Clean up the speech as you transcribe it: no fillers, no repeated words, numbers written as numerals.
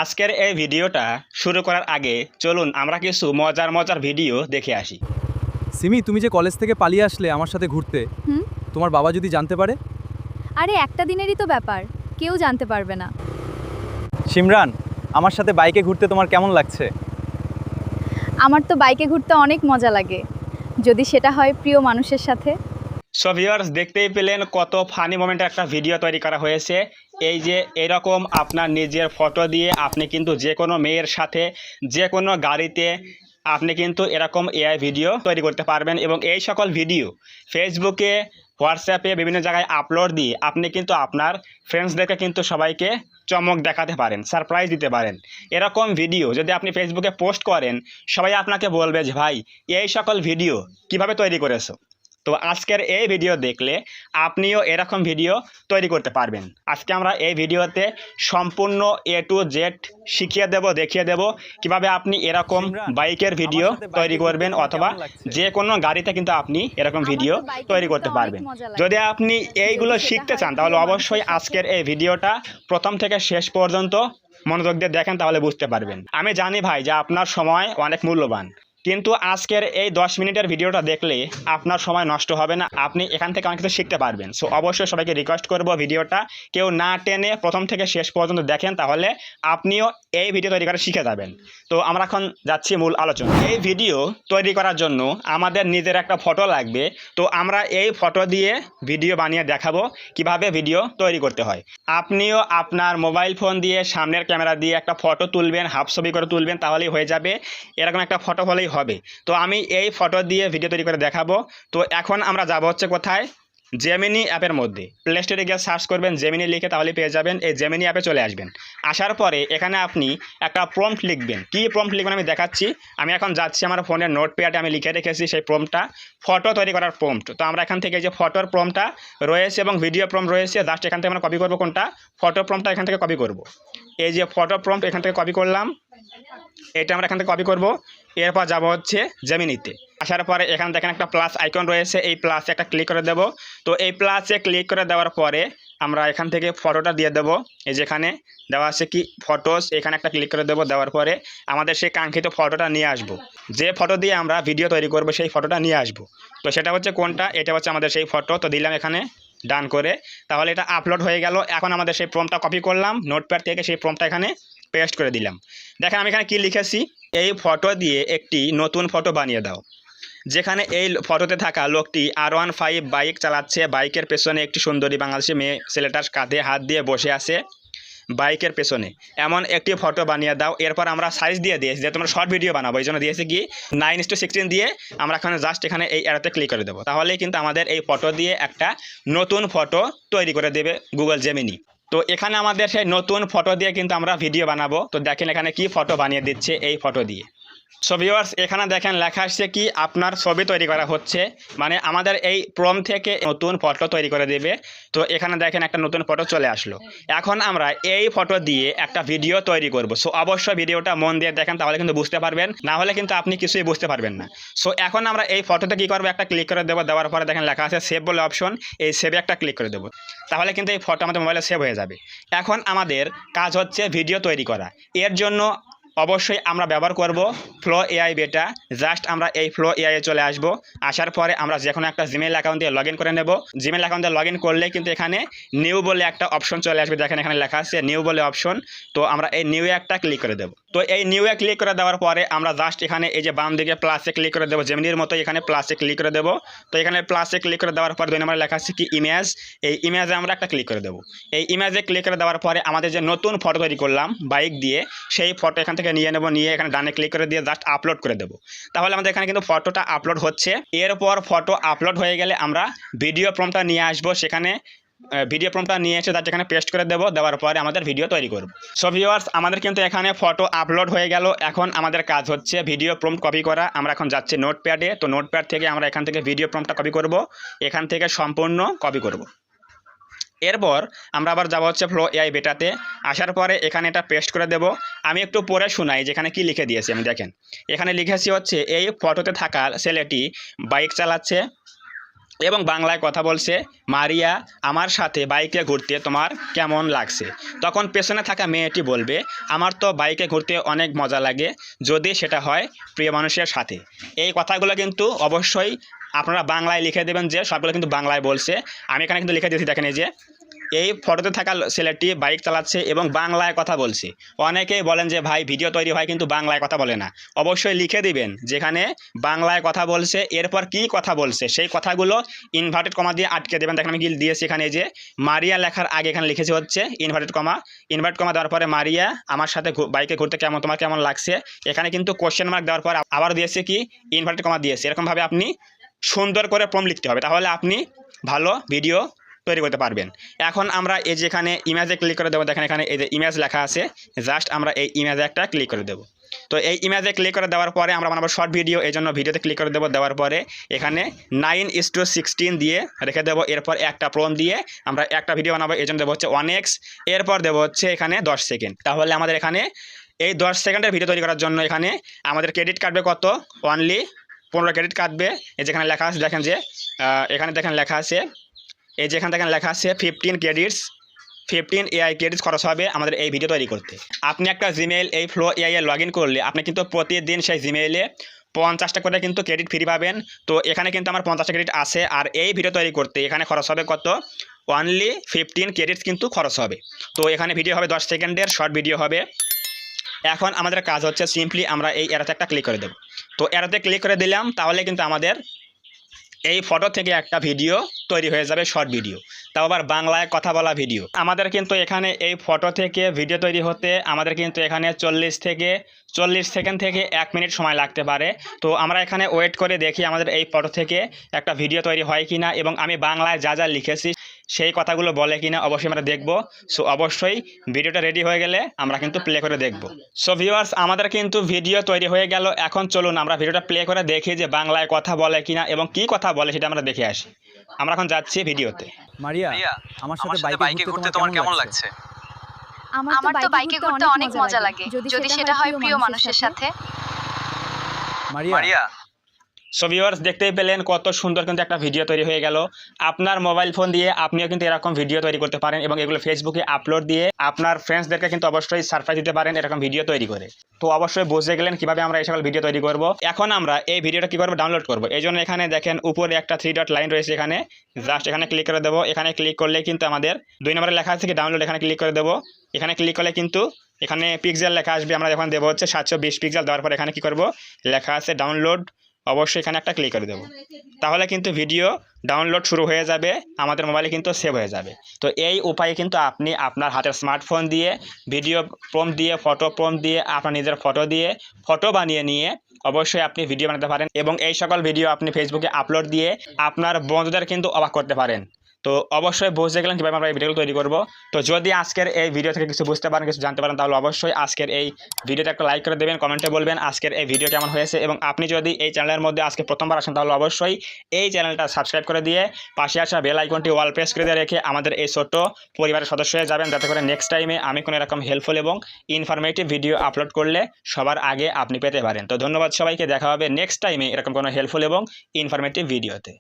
আজকের এই ভিডিওটা শুরু করার আগে চলুন আমরা কিছু মজার মজার ভিডিও দেখে আসি। সিমি, তুমি যে কলেজ থেকে পালিয়ে আসলে আমার সাথে ঘুরতে, হুম। তোমার বাবা যদি জানতে পারে? আরে একটা দিনেরই তো ব্যাপার, কেউ জানতে পারবে না। সিমরান, আমার সাথে বাইকে ঘুরতে তোমার কেমন লাগছে? আমার তো বাইকে ঘুরতে অনেক মজা লাগে, যদি সেটা হয় প্রিয় মানুষের সাথে। সো ভিউয়ার্স, দেখতেই পেলেন কত ফানি মোমেন্টের একটা ভিডিও তৈরি করা হয়েছে। এই যে এরকম আপনার নিজের ফটো দিয়ে আপনি কিন্তু যে কোনো মেয়ের সাথে যে কোনো গাড়িতে আপনি কিন্তু এরকম এআই ভিডিও তৈরি করতে পারবেন এবং এই সকল ভিডিও ফেসবুকে, হোয়াটসঅ্যাপে বিভিন্ন জায়গায় আপলোড দিয়ে আপনি কিন্তু আপনার ফ্রেন্ডসদেরকে কিন্তু সবাইকে চমক দেখাতে পারেন, সারপ্রাইজ দিতে পারেন। এরকম ভিডিও যদি আপনি ফেসবুকে পোস্ট করেন, সবাই আপনাকে বলবে যে ভাই এই সকল ভিডিও কিভাবে তৈরি করেছো। তো আজকের এই ভিডিও দেখলে আপনিও এরকম ভিডিও তৈরি করতে পারবেন। আজকে আমরা এই ভিডিওতে সম্পূর্ণ A to Z শিখিয়ে দেব, দেখিয়ে দেব কিভাবে আপনি এরকম বাইকের ভিডিও তৈরি করবেন অথবা যে কোনো গাড়িতে কিন্তু আপনি এরকম ভিডিও তৈরি করতে পারবেন। যদি আপনি এইগুলো শিখতে চান তাহলে অবশ্যই আজকের এই ভিডিওটা প্রথম থেকে শেষ পর্যন্ত মনোযোগ দিয়ে দেখেন, তাহলে বুঝতে পারবেন। আমি জানি ভাই যে আপনার সময় অনেক মূল্যবান, কিন্তু আজকের এই 10 মিনিটের ভিডিওটা দেখলে আপনার সময় নষ্ট হবে না, আপনি এখান থেকে অনেক কিছু শিখতে পারবেন। সো অবশ্যই সবাইকে রিকোয়েস্ট করব ভিডিওটা কেউ না টেনে প্রথম থেকে শেষ পর্যন্ত দেখেন, তাহলে আপনিও এই ভিডিও তৈরি করা শিখে যাবেন। তো আমরা এখন যাচ্ছি মূল আলোচনা। এই ভিডিও তৈরি করার জন্য আমাদের নিজের একটা ফটো লাগবে। তো আমরা এই ফটো দিয়ে ভিডিও বানিয়ে দেখাবো কিভাবে ভিডিও তৈরি করতে হয়। আপনিও আপনার মোবাইল ফোন দিয়ে সামনের ক্যামেরা দিয়ে একটা ফটো তুলবেন, হাফ ছবি করে তুলবেন, তাহলেই হয়ে যাবে। এরকম একটা ফটো হলেই হবে। তো আমি এই ফটো দিয়ে ভিডিও তৈরি করে দেখাবো। তো এখন আমরা যাব হচ্ছে কোথায়, জেমিনি অ্যাপের মধ্যে। প্লে স্টোরে গিয়ে সার্চ করবেন জেমিনি লিখে, তাহলে পেয়ে যাবেন। এই জেমিনি অ্যাপে চলে আসবেন। আসার পরে এখানে আপনি একটা প্রম্পট লিখবেন। কি প্রম্পট লিখবেন আমি দেখাচ্ছি। আমি এখন যাচ্ছি আমার ফোনের নোটপ্যাডে, আমি লিখে রেখেছি সেই প্রম্পটটা, ফটো তৈরি করার প্রম্পট। তো আমরা এখান থেকে যে ফটোর প্রম্পটটা রয়েছে এবং ভিডিও প্রম্পট রয়েছে, জাস্ট এখান থেকে আমরা কপি করবো। কোনটা? ফটো প্রম্পটটা এখান থেকে কপি করব। এই যে ফটো প্রম্পট এখান থেকে কপি করলাম, এটা আমরা এখান থেকে কপি করব। এরপর যাব হচ্ছে জেমিনিতে। আসার পরে এখানে দেখেন একটা প্লাস আইকন রয়েছে, এই প্লাসে একটা ক্লিক করে দেব। তো এই প্লাসে ক্লিক করে দেওয়ার পরে আমরা এখান থেকে ফটোটা দিয়ে দেব। এই যেখানে দেওয়া আছে কি ফটোস, এখানে একটা ক্লিক করে দেব। দেওয়ার পরে আমাদের সেই কাঙ্ক্ষিত ফটোটা নিয়ে আসব। যে ফটো দিয়ে আমরা ভিডিও তৈরি করব সেই ফটোটা নিয়ে আসব। তো সেটা হচ্ছে কোনটা? এটা হচ্ছে আমাদের সেই ফটো। তো দিলাম এখানে ডান করে, তাহলে এটা আপলোড হয়ে গেল। এখন আমাদের সেই প্রম্পটটা কপি করলাম নোটপ্যাড থেকে, সেই প্রম্পটটা এখানে পেস্ট করে দিলাম। দেখেন আমি এখানে কি লিখেছি, এই ফটো দিয়ে একটি নতুন ফটো বানিয়ে দাও। যেখানে এই ফটোতে থাকা লোকটি R15 বাইক চালাচ্ছে, বাইকের পেছনে একটি সুন্দরী বাংলাদেশি মেয়ে ছেলেটার কাঁধে হাত দিয়ে বসে আছে বাইকের পেছনে, এমন একটি ফটো বানিয়ে দাও। এরপর আমরা সাইজ দিয়ে দিয়েছি যে তোমরা শর্ট ভিডিও বানাবো, এই জন্য দিয়েছি কি 9:16 দিয়ে আমরা এখানে জাস্ট এখানে এই অ্যারোতে ক্লিক করে দেবো। তাহলেই কিন্তু আমাদের এই ফটো দিয়ে একটা নতুন ফটো তৈরি করে দেবে গুগল জেমিনি। তো এখানে আমাদের সেই নতুন ফটো দিয়ে কিন্তু আমরা ভিডিও বানাবো। তো দেখেন এখানে কি ফটো বানিয়ে দিচ্ছে এই ফটো দিয়ে। সো ভিউয়ার্স, এখানে দেখেন লেখা আসছে কি আপনার ছবি তৈরি করা হচ্ছে, মানে আমাদের এই প্রম্পট থেকে নতুন ফটো তৈরি করে দেবে। তো এখানে দেখেন একটা নতুন ফটো চলে আসলো। এখন আমরা এই ফটো দিয়ে একটা ভিডিও তৈরি করব। সো অবশ্যই ভিডিওটা মন দিয়ে দেখেন, তাহলে কিন্তু বুঝতে পারবেন, না হলে কিন্তু আপনি কিছুই বুঝতে পারবেন না। সো এখন আমরা এই ফটোতে কি করবো, একটা ক্লিক করে দেবো। দেওয়ার পরে দেখেন লেখা আছে সেভ বলে অপশন, এই সেভে একটা ক্লিক করে দেবো। তাহলে কিন্তু এই ফটো আমাদের মোবাইলে সেভ হয়ে যাবে। এখন আমাদের কাজ হচ্ছে ভিডিও তৈরি করা। এর জন্য অবশ্যই আমরা ব্যবহার করব ফ্লো এআই বেটা। জাস্ট আমরা এই ফ্লো এআই চলে আসব। আসার পরে আমরা যে কোনো একটা জিমেইল অ্যাকাউন্ট দিয়ে লগ ইন করে নেব। জিমেইল অ্যাকাউন্ট দিয়ে লগ ইন করলে কিন্তু এখানে নিউ বলে একটা অপশন চলে আসবে। দেখেন এখানে লেখা আছে নিউ বলে অপশন। তো আমরা এই নিউ একটা ক্লিক করে দেব। তো এই নিউ এ ক্লিক করে দেওয়ার পরে আমরা জাস্ট এখানে এই যে বাম দিকে প্লাসে ক্লিক করে দেবো, জেমিনির মতো এখানে প্লাসে ক্লিক করে দেবো। তো এখানে প্লাসে ক্লিক করে দেওয়ার পর 2 নম্বরে লেখা আছে কি ইমেজ, এই ইমেজে আমরা একটা ক্লিক করে দেবো। এই ইমেজে ক্লিক করে দেওয়ার পরে আমাদের যে নতুন ফটো তৈরি করলাম বাইক দিয়ে, সেই ফটো এখান থেকে নিয়ে নেব। নিয়ে এখানে ডানে ক্লিক করে দিয়ে জাস্ট আপলোড করে দেবো। তাহলে আমাদের এখানে কিন্তু ফটোটা আপলোড হচ্ছে। এরপর ফটো আপলোড হয়ে গেলে আমরা ভিডিও প্রম্পটটা নিয়ে আসবো। সেখানে ভিডিও প্রম্পটটা নিয়ে এসে তার এখানে পেস্ট করে দেবো। দেওয়ার পরে আমাদের ভিডিও তৈরি করব। সো ভিউয়ার্স, আমাদের কিন্তু এখানে ফটো আপলোড হয়ে গেল। এখন আমাদের কাজ হচ্ছে ভিডিও প্রম্পট কপি করা। আমরা এখন যাচ্ছি নোটপ্যাডে। তো নোটপ্যাড থেকে আমরা এখান থেকে ভিডিও প্রম্পটটা কপি করব, এখান থেকে সম্পূর্ণ কপি করব। এরপর আমরা আবার যাব হচ্ছে ফ্লো এআই বেটাতে। আসার পরে এখানে এটা পেস্ট করে দেব। আমি একটু পরে শোনাই যেখানে কি লিখে দিয়েছি। আমি দেখেন এখানে লিখেছি হচ্ছে এই ফটোতে থাকা ছেলেটি বাইক চালাচ্ছে, এবং বাংলায় কথা বলছে, মারিয়া আমার সাথে বাইকে ঘুরতে তোমার কেমন লাগছে। তখন পেছনে থাকা মেয়েটি বলবে, আমার তো বাইকে ঘুরতে অনেক মজা লাগে, যদি সেটা হয় প্রিয় মানুষের সাথে। এই কথাগুলো কিন্তু অবশ্যই আপনারা বাংলায় লিখে দেবেন, যে সবগুলো কিন্তু বাংলায় বলছে। আমি এখানে কিন্তু লিখে দিয়েছি, দেখেন এই যে এই ফটোতে থাকা ছেলেটি বাইক চালাচ্ছে এবং বাংলায় কথা বলছে। অনেকেই বলেন যে ভাই ভিডিও তৈরি হয় কিন্তু বাংলায় কথা বলে না। অবশ্যই লিখে দিবেন যেখানে বাংলায় কথা বলছে, এরপর কি কথা বলছে সেই কথাগুলো ইনভার্টেড কমা দিয়ে আটকে দেবেন। দেখেন আমি কি দিয়েছি এখানে, এই যে মারিয়া লেখার আগে এখানে লিখেছি হচ্ছে ইনভার্টেড কমা দেওয়ার পরে মারিয়া আমার সাথে বাইকে ঘুরতে তোমার কেমন লাগছে। এখানে কিন্তু কোশ্চেন মার্ক দেওয়ার পর আবার দিয়েছে কি ইনভার্টেড কমা দিয়েছে। এরকমভাবে আপনি সুন্দর করে প্রম্পট লিখতে হবে, তাহলে আপনি ভালো ভিডিও তৈরি করতে পারবেন। এখন আমরা এই যেখানে ইমেজে ক্লিক করে দেবো, দেখেন এখানে এই যে ইমেজ লেখা আছে, জাস্ট আমরা এই ইমেজে একটা ক্লিক করে দেবো। তো এই ইমেজে ক্লিক করে দেওয়ার পরে আমরা বানাবো শর্ট ভিডিও, এই জন্য ভিডিওতে ক্লিক করে দেবো। দেওয়ার পরে এখানে 9:16 দিয়ে রেখে দেবো। এরপর একটা প্রম দিয়ে আমরা একটা ভিডিও বানাবো, এই জন্য দেবো হচ্ছে 1x। এরপর দেবো হচ্ছে এখানে 10 সেকেন্ড। তাহলে আমাদের এখানে এই 10 সেকেন্ডের ভিডিও তৈরি করার জন্য এখানে আমাদের ক্রেডিট কাটবে কত, অনলি 15 ক্রেডিট কাটবে। এই যেখানে লেখা আছে, দেখেন যে এখানে দেখেন লেখা আছে, এই যেখানে দেখেন লেখা আছে 15 ক্রেডিটস, 15 AI ক্রেডিটস খরচ হবে আমাদের এই ভিডিও তৈরি করতে। আপনি একটা জিমেইল এই flow AI A log in করলে আপনি কিন্তু প্রতিদিন সেই জিমেইলে 50টা করে কিন্তু ক্রেডিট ফ্রি পাবেন। তো এখানে কিন্তু আমার 50টা ক্রেডিট আছে, আর এই ভিডিও তৈরি করতে এখানে খরচ হবে কত, অনলি 15 ক্রেডিটস কিন্তু খরচ হবে। তো এখানে ভিডিও হবে 10 সেকেন্ডের, শর্ট ভিডিও হবে। এখন আমাদের কাজ হচ্ছে সিম্পলি আমরা এই অ্যারোতে একটা ক্লিক করে দেবো। তো অ্যারোতে ক্লিক করে দিলাম, তাহলে কিন্তু আমাদের এই ফটো থেকে একটা ভিডিও তৈরি হয়ে যাবে, শর্ট ভিডিও, তাও আবার বাংলায় কথা বলা ভিডিও। আমাদের কিন্তু এখানে এই ফটো থেকে ভিডিও তৈরি হতে আমাদের কিন্তু এখানে 40 সেকেন্ড থেকে 1 মিনিট সময় লাগতে পারে। তো আমরা এখানে ওয়েট করে দেখি আমাদের এই ফটো থেকে একটা ভিডিও তৈরি হয় কিনা, এবং আমি বাংলায় যা যা লিখেছি সেই কথাগুলো বলে কিনা অবশ্যই আমরা দেখব। সো অবশ্যই ভিডিওটা রেডি হয়ে গেলে আমরা কিন্তু প্লে করে দেখব। সো ভিউয়ার্স, আমাদের কিন্তু ভিডিও তৈরি হয়ে গেল। এখন চলুন আমরা ভিডিওটা প্লে করে দেখি যে বাংলায় কথা বলে কিনা এবং কি কথা বলে সেটা আমরা দেখে আসি। আমরা এখন যাচ্ছি ভিডিওতে। মারিয়া, আমার সাথে বাইকে ঘুরতে তোমার কেমন লাগছে? আমার তো বাইকে ঘুরতে অনেক মজা লাগে, যদি সেটা হয় প্রিয় মানুষের সাথে। মারিয়া, সো ভিউয়ার্স, দেখতেই পেলেন কত সুন্দর কিন্তু একটা ভিডিও তৈরি হয়ে গেল। আপনার মোবাইল ফোন দিয়ে আপনিও কিন্তু এরকম ভিডিও তৈরি করতে পারেন এবং এগুলো ফেসবুকে আপলোড দিয়ে আপনার ফ্রেন্ডসদেরকে কিন্তু অবশ্যই সারপ্রাইজ দিতে পারেন এরকম ভিডিও তৈরি করে। তো অবশ্যই বুঝে গেলেন কিভাবে আমরা এই সকল ভিডিও তৈরি করব। এখন আমরা এই ভিডিওটা কী করবো, ডাউনলোড করবো। এই জন্য এখানে দেখেন উপরে একটা 3 ডট লাইন রয়েছে, এখানে জাস্ট এখানে ক্লিক করে দেবো। এখানে ক্লিক করলে কিন্তু আমাদের 2 নম্বরে লেখা আছে কি ডাউনলোড, এখানে ক্লিক করে দেবো। এখানে ক্লিক করলে কিন্তু এখানে পিক্সেল লেখা আসবে, আমরা যখন দেবো হচ্ছে 720 পিক্সেল। দেওয়ার পর এখানে কী করবো, লেখা আছে ডাউনলোড, অবশ্যই এখানে একটা ক্লিক করে দেবো। তাহলে কিন্তু ভিডিও ডাউনলোড শুরু হয়ে যাবে, আমাদের মোবাইলে কিন্তু সেভ হয়ে যাবে। তো এই উপায়ে কিন্তু আপনি আপনার হাতের স্মার্টফোন দিয়ে ভিডিও প্রম্পট দিয়ে, ফটো প্রম্পট দিয়ে, আপনার নিজের ফটো দিয়ে ফটো বানিয়ে নিয়ে অবশ্যই আপনি ভিডিও বানাতে পারেন, এবং এই সকল ভিডিও আপনি ফেসবুকে আপলোড দিয়ে আপনার বন্ধুদের কিন্তু অবাক করতে পারেন। তো অবশ্যই বুঝতে গেলেন কীভাবে আমরা এই ভিডিওগুলো তৈরি করব। তো যদি আজকের এই ভিডিও থেকে কিছু বুঝতে পারেন, কিছু জানতে পারেন, তাহলে অবশ্যই আজকের এই ভিডিওতে একটা লাইক করে দেবেন, কমেন্টে বলবেন আজকের এই ভিডিও কেমন হয়েছে। এবং আপনি যদি এই চ্যানেলের মধ্যে আজকে প্রথমবার আসেন তাহলে অবশ্যই এই চ্যানেলটা সাবস্ক্রাইব করে দিয়ে পাশে আসা বেল আইকনটি অল প্রেস করে দিয়ে রেখে আমাদের এই ছোট্ট পরিবারের সদস্য হয়ে যাবেন, যাতে করে নেক্সট টাইমে আমি কোনো এরকম হেল্পফুল এবং ইনফরমেটিভ ভিডিও আপলোড করলে সবার আগে আপনি পেতে পারেন। তো ধন্যবাদ সবাইকে, দেখা হবে নেক্সট টাইমে এরকম কোনো হেল্পফুল এবং ইনফরমেটিভ ভিডিওতে।